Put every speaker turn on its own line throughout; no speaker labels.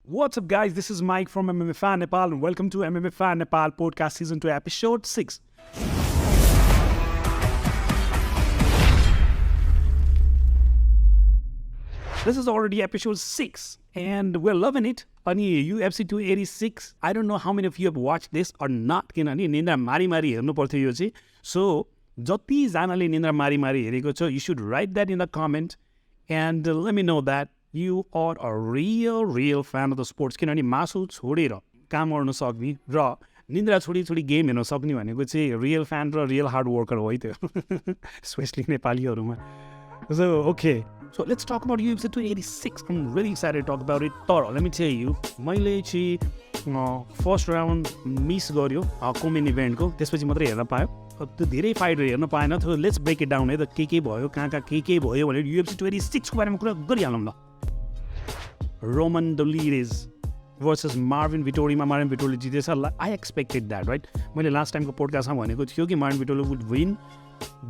What's up, guys? This is Mike from MMA Nepal, and welcome to MMA Nepal Podcast Season 2, Episode 6. This is already Episode 6, and we're loving it. Ani UFC 286. I don't know how many of you have watched this or not. किनभने निन्द्रा मारी मारी हेर्नु पर्थ्यो यो चाहिँ. So, जतिजनाले निन्द्रा मारी मारी हेरेको छ, you should write that in the comment and let me know that you are a real fan of the sports. किनभने मासु छोडेर काम गर्न सक्ने र निन्द्रा छोडी गेम हेर्न सक्ने भनेको चाहिँ रियल फ्यान र रियल हार्ड वर्कर हो है त्यो, specially नेपालीहरूमा. So, okay. So, let's talk about UFC 286. I'm really excited to talk about it. तर let me tell you, मैले चाहिँ फर्स्ट राउन्ड मिस गर्यो कोमेन इभेन्टको, त्यसपछि मात्रै हेर्न पायो. त्यो धेरै फाइटहरू हेर्न पाएन. थियो लेट्स ब्रेक इट डाउन है त, के भयो कहाँ के भयो भनेर UFC 286 को बारेमा कुरा गरिहालौँ ल. Roman Dolores versus Marvin Vittoriमा Marvin Vittoriले जितेछ. I expected that, right? मैले लास्ट टाइमको पोडकास्टमा भनेको थियो कि Marvin Vittori would win.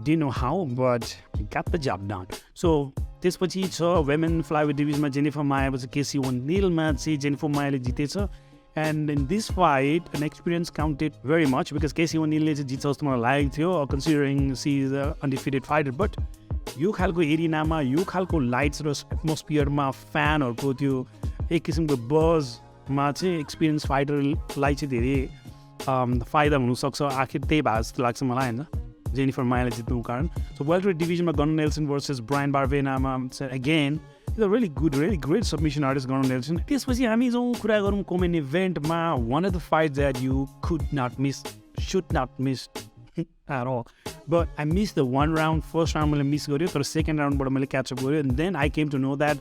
Didn't know how, but got the job done. So, त्यसपछि छ women flyweight divisionमा जेनिफर माया पछि केसी ओनिलमा चाहिँ जेनिफर मायाले जितेछ. And in this fight, an experience counted very much because KC ओनिलले चाहिँ जित्छ जस्तो मलाई लागेको थियो, considering she is an undefeated fighter. But यो खालको एरिनामा, यो खालको लाइट्स र एटमोस्फियरमा फ्यानहरूको त्यो एक किसिमको बजमा चाहिँ एक्सपिरियन्स फाइटरलाई चाहिँ धेरै फाइदा हुनसक्छ. आखिर त्यही भए जस्तो लाग्छ मलाई होइन, जेनिफर मायाले जित्नुको कारण. सो वेल्टरवेट डिभिजनमा गन नेल्सन भर्सेस ब्रायन बार्बेनामा again is a really great submission artist Gunnar Nelson. त्यसपछि हामी जो कुरा गरौँ कोमेन इभेन्टमा, one of the fight that you should not miss at all. But I missed the one round. First round मैले miss गर्यो, तर सेकेन्ड राउन्डबाट मैले क्याचअप गर्यो. And then I came to know that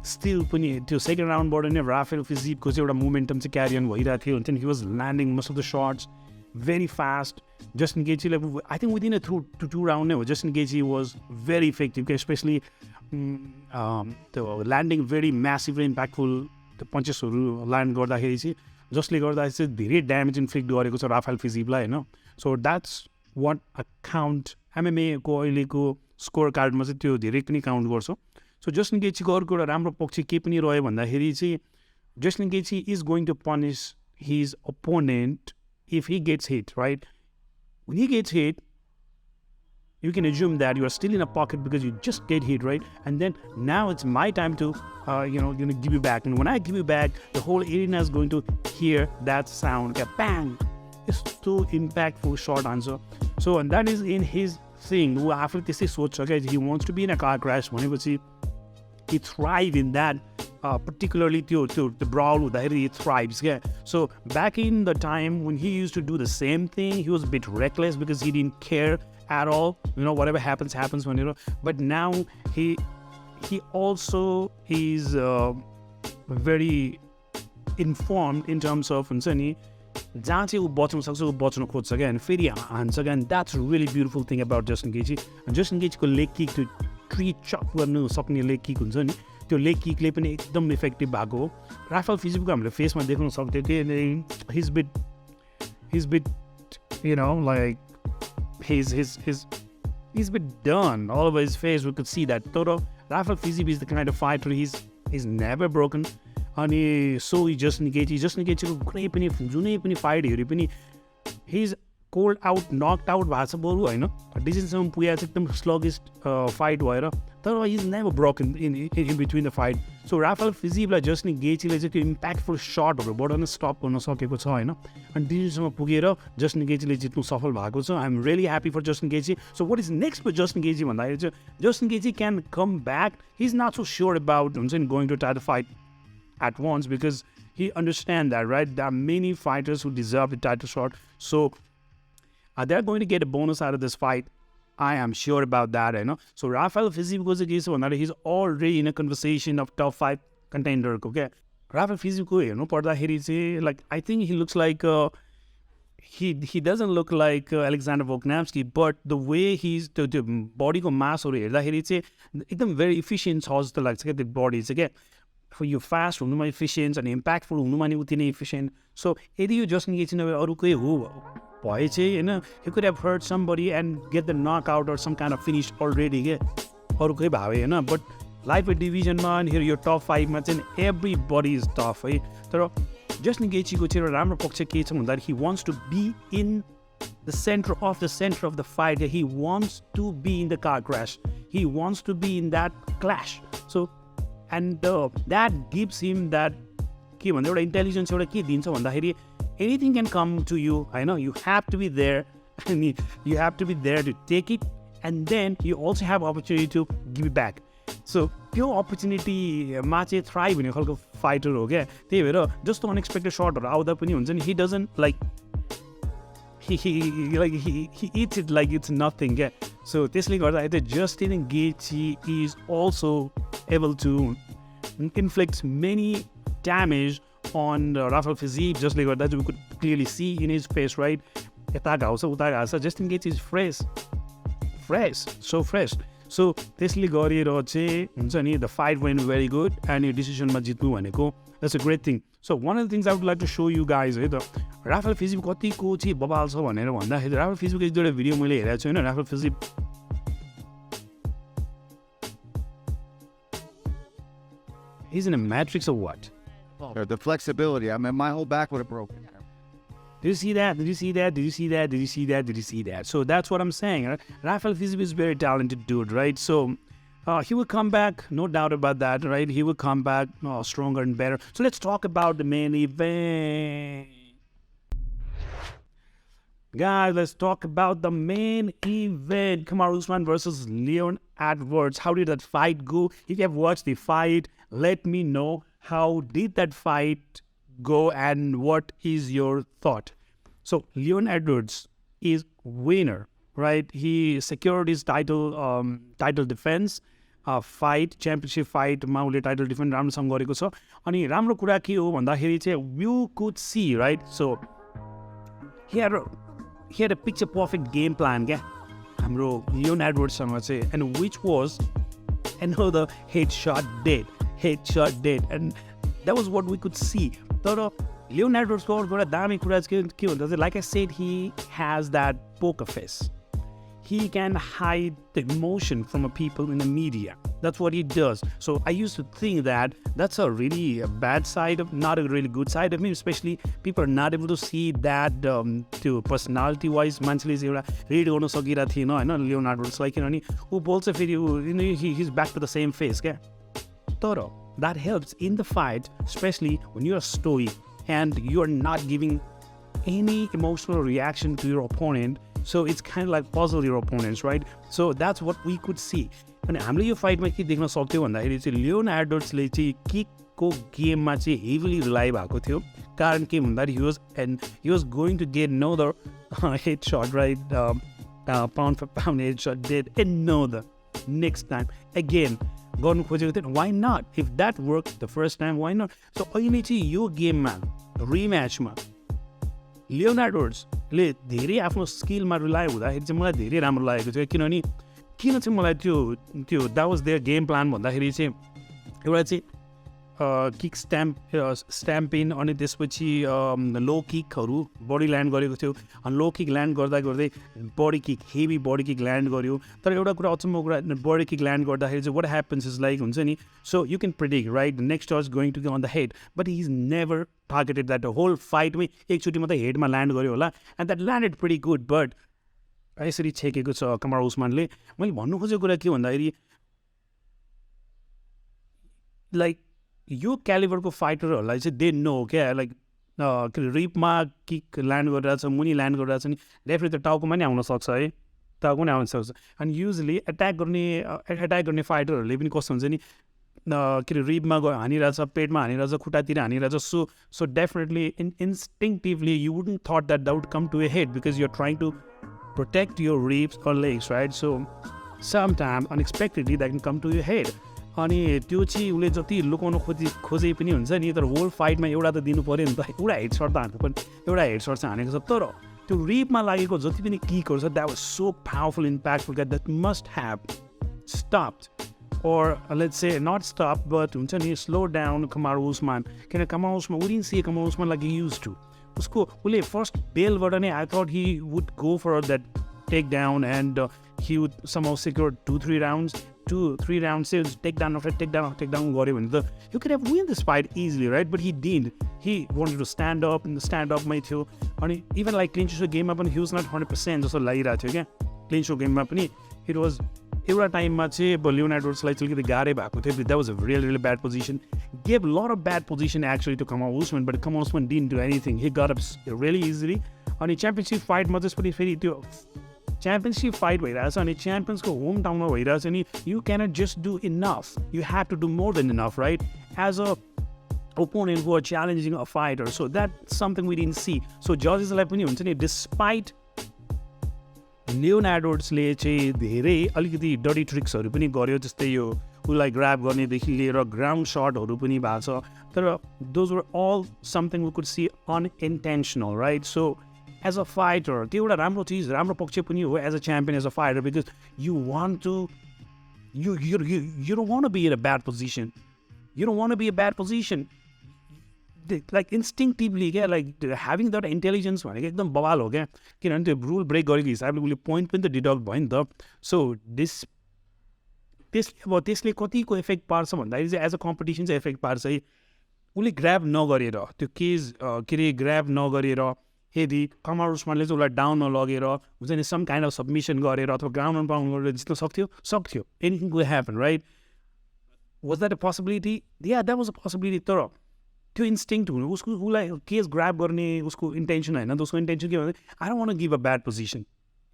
still पनि त्यो second राउन्डबाट नै Rafale फिजिपको चाहिँ एउटा मोमेन्टम चाहिँ क्यारी अन भइरहेको थियो. And he was landing most of the shots very fast. Justin Gaethje, I think within a two round नै हो, Justin Gaethje was very effective, especially the landing very massive and impactful the punchesहरू land गर्दाखेरि चाहिँ, जसले गर्दा चाहिँ धेरै damage inflict गरेको छ राफेल फिजिपलाई होइन. सो द्याट्स वाट अकाउन्ट एमएमएको अहिलेको स्कोर कार्डमा चाहिँ त्यो धेरै पनि काउन्ट गर्छ. सो जस्टिन गेथीको अर्को एउटा राम्रो पक्ष के पनि रह्यो भन्दाखेरि चाहिँ Justin Gaethje is going to punish his opponent if he gets hit, right? When he gets hit, you can assume that you are still in a pocket because you just get hit, right? And then now it's my time to, give you back. And when I give you back, the whole arena is going to hear that sound. Okay, bang! It's too impactful short answer. So, and that is in his thing. After this is so he wants to be in a car crash. He thrives in that. Particularly to the brawl, he thrives. Yeah. So back in the time when he used to do the same thing, he was a bit reckless because he didn't care at all. Whatever happens when But now he also is very informed in terms of जहाँ चाहिँ ऊ बच्न सक्छ ऊ बच्न खोज्छ क्या, अनि फेरि हान्छ क्या. And that's really beautiful thing about Justin Gaethje. Justin गेथीको लेग किक, त्यो ट्री चप गर्नु सक्ने लेग किक हुन्छ नि, त्यो लेग किकले पनि एकदम इफेक्टिभ भएको हो. राफेल फिजिपको हामीले फेसमा देख्न सक्थ्यो कि हिज beet like he's bit done all over his face. We could see that. Toro Rafael Fiziev is the kind of fighter he's never broken. अनि सो जस्टिन गेथीको कुनै पनि जुनै पनि फाइट हेऱ्यो पनि हिज कोल्ड आउट नक्ड आउट भएको छ बरु होइन, डिसिजनसम्म पुगेको चाहिँ एकदम स्लगिस्ट फाइट भएर, तर his never broken in between the fight. So Rafael फिजिपलाई जस्टिन गेथीले चाहिँ त्यो इम्प्याक्टफुल सर्टहरूबाट नै स्टप गर्न सकेको छ होइन, अनि डिसिजनसम्म पुगेर जस्टिन गेथीले जित्नु सफल भएको छ. I am really happy for Justin Gaethje. So what is next for Justin Gaethje भन्दाखेरि चाहिँ Justin Gaethje can come back. He is not so sure about हुन्छ नि going to title fight at once because he understands that, right? There are many fighters who deserve the title shot. So they're going to get a bonus out of this fight. I am sure about that, So Rafael Fiziev goes against one another. He's already in a conversation of top 5 contender, okay? Rafael Fiziev, like, I think he looks like he doesn't look like Alexander Volkanovski, but the way he's the body ko mass or एकदम very efficient छ जस्तो लाग्छ क्या त्यो body चाहिँ क्या. For you fast हुनुमा efficient and impactful हुनुमा नि उति नै efficient. So यदि यो जस्टिन गेथी नभए अरू कोही हो भए चाहिँ होइन, he could have hurt somebody and get the knockout or some kind of finish already के, अरू कोही भावे होइन. But lightweight डिभिजनमा अनि यो टप 5 मा चाहिँ एभ्रीबडी इज टफ है तर जस्टिन गेजीको चाहिँ एउटा राम्रो पक्ष के छ भन्दा he wants to be in the center of the fight. He wants to be in the car crash. He wants to be in that clash. So and that gives him that के भन्दा एउटा intelligence एउटा के दिन्छ भन्दाखेरि anything can come to you. I know you have to be there and you have to be there to take it and then you also have opportunity to give it back. So त्यो अपर्च्युनिटीमा चाहिँ thrive हुने खालको fighter हो क्या त्यही भएर जस्तो unexpected सर्टहरू आउँदा पनि हुन्छ नि he doesn't like he eats it like it's nothing क्या so त्यसले गर्दा चाहिँ Justin Gaethje is also able to inflict many damage on Rafael physique जसले गर्दा we could clearly see in his face right यता घाउँछ उता घाउँछ Justin Gaethje is fresh so त्यसले गरेर चाहिँ हुन्छ नि the fight went very good and यो डिसिजनमा जित्नु भनेको that's a great thing. So one of the things I would like to show you guys है त राफेल फिजिक कतिको चाहिँ बबाल छ भनेर भन्दाखेरि राफेल फिजिकको एक दुईवटा भिडियो मैले हेरेको छु होइन Rafael physique he's in a matrix or what?
The flexibility. I mean, my whole back would have broken.
Did you see that? Did you see that? Did you see that? Did you see that? Did you see that? So that's what I'm saying. Right? Rafael Fiziev is a very talented dude, right? So he will come back, no doubt about that, right? He will come back stronger and better. So let's talk about the main event. Guys, let's talk about the main event. Kamaru Usman versus Leon Edwards. How did that fight go? If you have watched the fight, let me know. How did that fight go and what is your thought? So Leon Edwards is winner, right? He secured his title defense fight, championship fight. Maule title defense राम्रोसँग गरेको छ अनि राम्रो कुरा के हो भन्दाखेरि चाहिँ you could see, right? So he had a picture perfect game plan क्या हाम्रो Leon Edwards सँग चाहिँ and which was another headshot dead and that was what we could see. तर Leon Edwards को एउटा दामी कुरा चाहिँ के भन्दा चाहिँ like I said, he has that poker face. He can hide the emotion from people in the media. That's what he does. So I used to think that that's a really bad side of, not a really good side of me, especially people are not able to see that to personality wise मान्छेले चाहिँ एउटा read गर्न सकिरहेको थिएन होइन Leon Edwards लाई किनभने ऊ बोल्छ फेरि he's back to the same face क्या तर that helps in the fight, especially when you're stoic and you're not giving any emotional reaction to your opponent. So it's kind of like puzzle your opponents, right? So that's what we could see. And हामीले यो फाइटमा के देख्न सक्थ्यो भन्दाखेरि चाहिँ Leone एडवर्ड्सले चाहिँ किकको गेममा चाहिँ हेभिली रिलाइ भएको थियो कारण के भन्दाखेरि he was going to get another headshot, right? Pound for pound headshot, did another next time again. गर्नु खोजेको थियो why not? If that worked the first time, why not? So अहिले चाहिँ यो गेममा रिम्याचमा लियोन एडवर्ड्सले धेरै आफ्नो स्किलमा रिलाइ हुँदाखेरि चाहिँ मलाई धेरै राम्रो लागेको थियो किनभने किन चाहिँ मलाई त्यो that was their game plan भन्दाखेरि चाहिँ एउटा चाहिँ किक स्ट्याम्पिङ अनि त्यसपछि लो किकहरू बडी ल्यान्ड गरेको थियो अनि लो किक ल्यान्ड गर्दा गर्दै body kick heavy body kick land गर्यो तर एउटा कुरा अचम्मको कुरा बडी किक ल्यान्ड गर्दाखेरि चाहिँ वाट ह्यापन्स इज लाइक हुन्छ नि so you can predict right next was going to go on the head but he is never targeted that whole फाइटमै एकचोटि मात्रै हेडमा ल्यान्ड गर्यो होला and that landed pretty good but यसरी छेकेको छ कमारू उस्मानले मैले भन्नु खोजेको कुरा के भन्दाखेरि लाइक यो क्यालिबरको फाइटरहरूलाई चाहिँ दे नो क्या लाइक रिपमा किक ल्यान्ड गरिरहेछ मुनि ल्यान्ड गरिरहेछ नि डेफिनेटली टाउकोमा नि आउन सक्छ है टाउको नै आउन सक्छ अनि युजली एट्याक गर्ने फाइटरहरूले पनि कस्तो हुन्छ नि के अरे रिपमा हानिरहेछ पेटमा हानिरहेछ खुट्टातिर हानिरहेछ so definitely instinctively you wouldn't thought that would come to a head because you are trying to protect your ribs or legs, right? So sometimes unexpectedly that can come to your head. अनि त्यो चाहिँ उसले जति लुकाउनु खोजे पनि हुन्छ नि तर होल फाइटमा एउटा त दिनु पऱ्यो नि त एउटा हेडसट त हान्नु पर्ने एउटा हेडसट चाहिँ हानेको छ तर त्यो रिपमा लागेको जति पनि किकहरू छ that was so powerful impactful that must have stopped or let's say not stop but हुन्छ नि slow down Kamaru Usman किन Kamaru Usman we didn't see Kamaru Usman like he used to उसको उसले फर्स्ट बेलबाट नै I thought he would go for that take down and he would somehow secure 2-3 rounds. 2-3 rounds चाहिँ takedown after takedown गर्यो भने त you could have win this fight easily, right? But he didn't. He wanted to stand up and stand up मै थियो. अनि even like clinch गेममा पनि he was not 100% जस्तो लागिरहेको थियो क्या. क्लिन्च गेममा पनि it was एउटा टाइममा चाहिँ अब लियोन एडवर्ड्सलाई चाहिँ अलिकति गाह्रै भएको थियो. That was a really bad position. Gave a lot of bad position actually to Kamaru Usman, but Kamaru Usman didn't do anything. He got up really easily. अनि च्याम्पियनसिप फाइटमा त्यसपछि फेरि त्यो च्याम्पियनसिप फाइट भइरहेछ अनि च्याम्पियन्सको होम टाउनमा भइरहेछ नि you can't just do enough. You have to do more than enough, right? As a opponent who are challenging a fighter. So that's something we didn't see. So judgesलाई पनि हुन्छ नि despite Leone एडवर्ड्सले चाहिँ धेरै अलिकति dirty ट्रिक्सहरू पनि गर्यो, जस्तै यो उसलाई ग्राब गर्नेदेखि लिएर ग्राउन्ड सटहरू पनि भएको छ, तर those were all something we could see unintentional, right? So as a fighter त्यो एउटा राम्रो चिज, राम्रो पक्ष पनि हो as a champion, as a fighter, because you want to you don't want to be in a bad position. You don't want to be in a bad position. Like instinctively, like having that intelligence भनेको एकदम बवाल हो क्या, किनभने त्यो rule brake गरेको हिसाबले उसले पोइन्ट पनि त डिडक्ट भयो नि त. सो त्यसले कतिको इफेक्ट पार्छ भन्दाखेरि चाहिँ एज अ कम्पिटिसन चाहिँ इफेक्ट पार्छ है. उसले ग्राब नगरेर त्यो केज के अरे ग्राब नगरेर यदि कमार उस्मानले चाहिँ उसलाई डाउनमा लगेर हुन्छ नि सम काइन्ड अफ सबमिसन गरेर अथवा ग्राउन्ड पाउन्ड गरेर जित्न सक्थ्यो. Anything could happen, right? Was that a possibility? Yeah that was a possibility. तर त्यो इन्स्टिङ्क्ट हुनु उसलाई केस ग्राब गर्ने उसको इन्टेन्सन होइन. उसको इन्टेन्सन के भन्दा I don't want to give a bad position,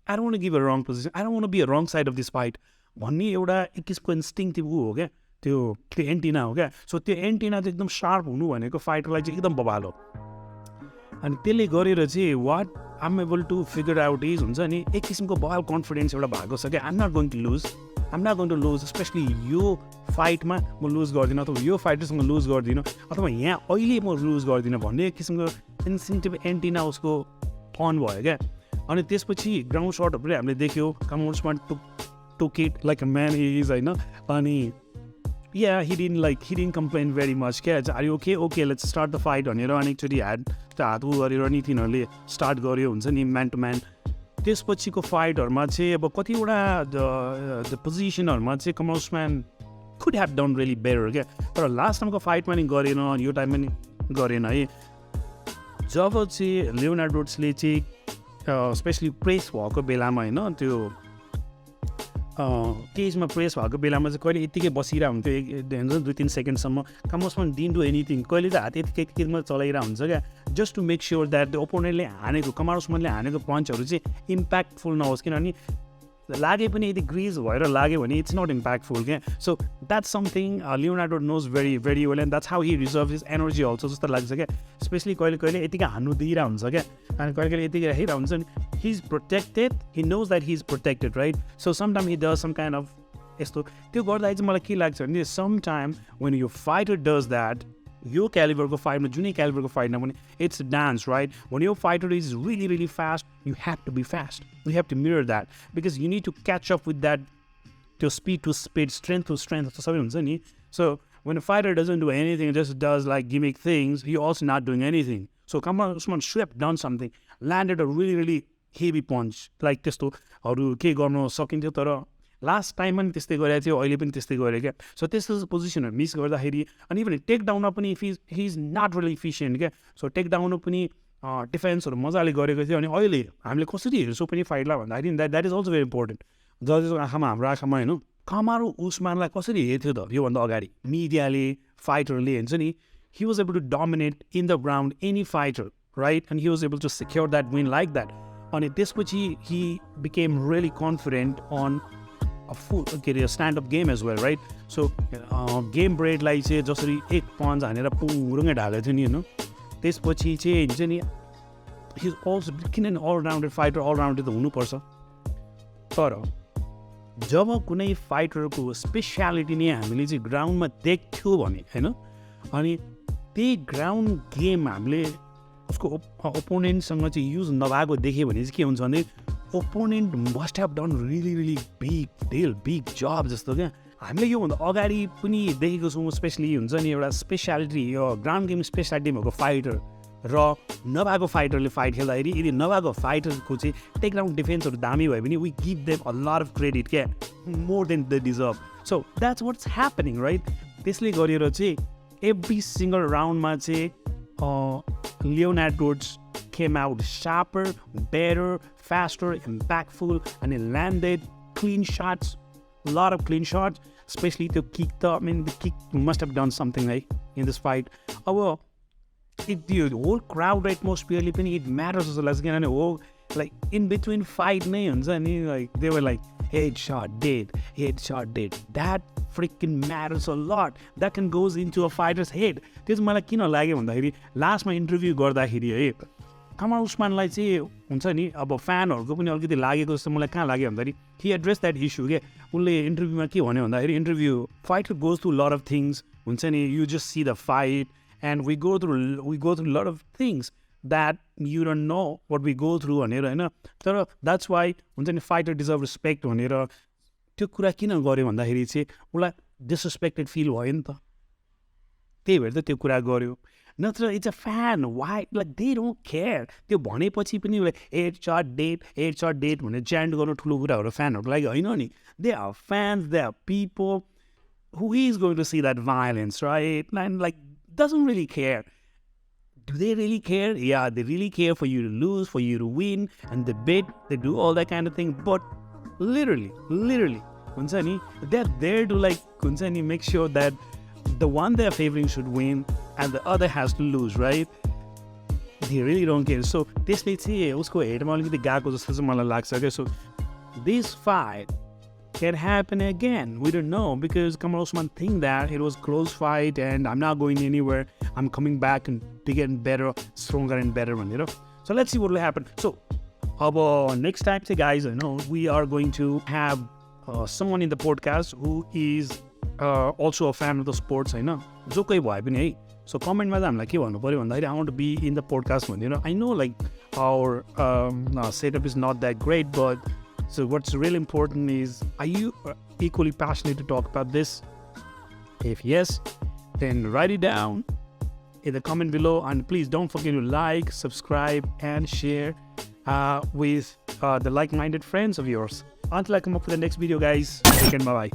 I don't want to give a wrong position, I don't want to be a wrong side of this fight भन्ने एउटा एक किसिमको इन्स्टिङ्क्टिभ हो क्या, त्यो एन्टिना हो क्या. सो त्यो एन्टिना चाहिँ एकदम सार्प हुनु भनेको फाइटरलाई चाहिँ एकदम बवाल हो. अनि त्यसले गरेर चाहिँ what I'm able to figure out is हुन्छ नि एक किसिमको बवाल कन्फिडेन्स एउटा भएको छ क्या. I'm not going to lose, especially यो फाइटमा म लुज गर्दिनँ अथवा यो फाइटरसँग लुज गर्दिनँ अथवा यहाँ अहिले म लुज गर्दिनँ भन्ने एक किसिमको इन्स्टिङ्क्टिभ एन्टिना उसको अन भयो क्या. अनि त्यसपछि ग्राउन्ड सटहरू पनि हामीले देख्यो. कमार Usman took it like a man he is होइन. अनि he didn't complain very much. Are you okay, let's start the fight भनेर अनेकचोटि हात गरेर नि तिनीहरूले स्टार्ट गर्यो हुन्छ नि म्यान टु म्यान. त्यसपछिको फाइटहरूमा चाहिँ अब कतिवटा द पोजिसनहरूमा चाहिँ कमार Usman could have done really better क्या. तर लास्ट टाइमको फाइटमा नि गरेन, यो टाइममा नि गरेन है. जब चाहिँ लियोन एडवर्ड्सले चाहिँ स्पेसली प्रेस भएको बेलामा होइन, त्यो केजमा प्रेस भएको बेलामा चाहिँ कहिले यत्तिकै बसिरहेको हुन्थ्यो 2-3 सेकेन्डसम्म. कमार उस्मान डिडन्ट डु एनिथिङ. कहिले त हात यत्तिकै चलाइरहेको हुन्छ क्या, just to make sure that the ओपोनेन्टले हानेको कमार उस्मानले हानेको पन्चहरू चाहिँ इम्प्याक्टफुल नहोस्. किनभने लागे पनि यदि ग्रिज भएर लाग्यो भने इट्स नट इम्प्याक्टफुल क्या. So that's something Leon Edward knows very very well and that's how he reserve his energy also जस्तो लाग्छ क्या. स्पेसली कहिले यतिकै हान्नु दिइरहेको हुन्छ क्या, अनि कहिले यतिकै राखिरहेको हुन्छ नि. He is protected, he knows that he is protected, right? So sometime he does some kind of यस्तो. त्यो गर्दाखेरि चाहिँ मलाई के लाग्छ भने समटाइम वेन यो फाइटर डज द्याट, यो क्यालिबरको फाइटमा जुनै क्यालिबरको फाइटमा पनि it's dance, right? when your fighter is really fast, you have to be fast, you have to mirror that because you need to catch up with that, त्यो speed to speed, strength to strength सबै हुन्छ नि. So when a fighter doesn't do anything, just does like gimmick things, he also not doing anything. So Kamaru Usman should have done something, landed a really heavy punch like त्यस्तोहरू के गर्न सकिन्थ्यो. तर last टाइममा पनि त्यस्तै गरेको थियो, अहिले पनि त्यस्तै गऱ्यो क्या. सो त्यस्तो पोजिसनहरू मिस गर्दाखेरि अनि इभन टेक डाउनमा पनि he is not really efficient क्या. सो टेक डाउनमा पनि डिफेन्सहरू मजाले गरेको थियो. अनि अहिले हामीले कसरी हेर्छौँ पनि फाइटलाई भन्दाखेरि that is also very important. जजेसको आँखामा हाम्रो आँखामा होइन, कमारू उस्मानलाई कसरी हेर्थ्यो त योभन्दा अगाडि मिडियाले, फाइटरले हुन्छ नि. He was able to dominate in the ground any fighter, right? And he was able to secure that win like that. अनि त्यसपछि he became really confident on के अरे standup game as well, right? So game ब्रेडलाई चाहिँ जसरी एक punch हानेर पुरुङ्गै ढालेको थियो नि होइन, त्यसपछि चाहिँ हुन्छ नि हि अल्सो किनभने अलराउन्डेड फाइटर, अलराउन्डेड त हुनुपर्छ. तर जब कुनै फाइटरको स्पेसियालिटी नै हामीले चाहिँ ग्राउन्डमा देख्थ्यो भने होइन, अनि त्यही ग्राउन्ड गेम हामीले उसको ओपोनेन्टसँग चाहिँ युज नभएको देख्यो भने चाहिँ के हुन्छ भने opponent must have done really big job जस्तो क्या. हामीले योभन्दा अगाडि पनि देखेको छौँ. स्पेसली हुन्छ नि एउटा स्पेसियालिटी, यो ग्राउन्ड गेम स्पेसियालिटी भएको फाइटर र नभएको फाइटरले फाइट खेल्दाखेरि यदि नभएको फाइटरको चाहिँ टेकडाउन डिफेन्सहरू दामी भयो भने we give them a lot of credit क्या more than the deserve so that's what's happening right त्यसले गरेर चाहिँ एभ्री सिङ्गल राउन्डमा चाहिँ Leonardo came out sharper, better, faster, impactful, and it landed clean shots, a lot of clean shots, especially the kick. I mean, the kick must have done something right in this fight. The whole crowd atmosphere, it matters as well. Like in between fight names, and like they were like headshot dead. That freaking matters a lot. That can goes into a fighter's head. This मलाई किन लाग्यो भन्दाखेरि लास्टमा interview गर्दाखेरि है कमल उस्मानलाई चाहिँ हुन्छ नि अब फ्यानहरूको पनि अलिकति लागेको जस्तो मलाई कहाँ लाग्यो भन्दाखेरि हि एड्रेस द्याट इस्यु के उनले इन्टरभ्यूमा के भन्यो भन्दाखेरि interview fight goes through lot of things हुन्छ नि you just see the fight and we go through lot of things that you don't know what we go through भनेर होइन तर द्याट्स वाइ हुन्छ नि फाइटर डिजर्भ रेस्पेक्ट भनेर त्यो कुरा किन गर्यो भन्दाखेरि चाहिँ उसलाई डिसरेस्पेक्टेड फिल भयो नि त त्यही भएर त त्यो कुरा गर्यो नत्र it's a fan why like they don't care त्यो भनेपछि पनि एट सर्ट डेट भनेर च्यान्ट गर्नु ठुलो कुरा हो र फ्यानहरूको लागि होइन नि they are fans they are people who is going to see that violence right and like doesn't really care Do they really care? Yeah, they really care for you to lose, for you to win, and they bet, they do all that kind of thing. But literally, they're there to like, make sure that the one they're favoring should win and the other has to lose, right? They really don't care. So this so this fight can happen again. We don't know because Kamal Usman think that it was close fight and I'm not going anywhere. I'm coming back and bigger and better, stronger and better one, So let's see what will happen. So next time, say guys, we are going to have someone in the podcast who is also a fan of the sports, So comment I'm like, I want to be in the podcast one, I know like our setup is not that great, but so what's really important is, are you equally passionate to talk about this? If yes, then write it down in the comment below, and please don't forget to like, subscribe, and share with the like-minded friends of yours. Until I come up with the next video, guys, take care, bye-bye.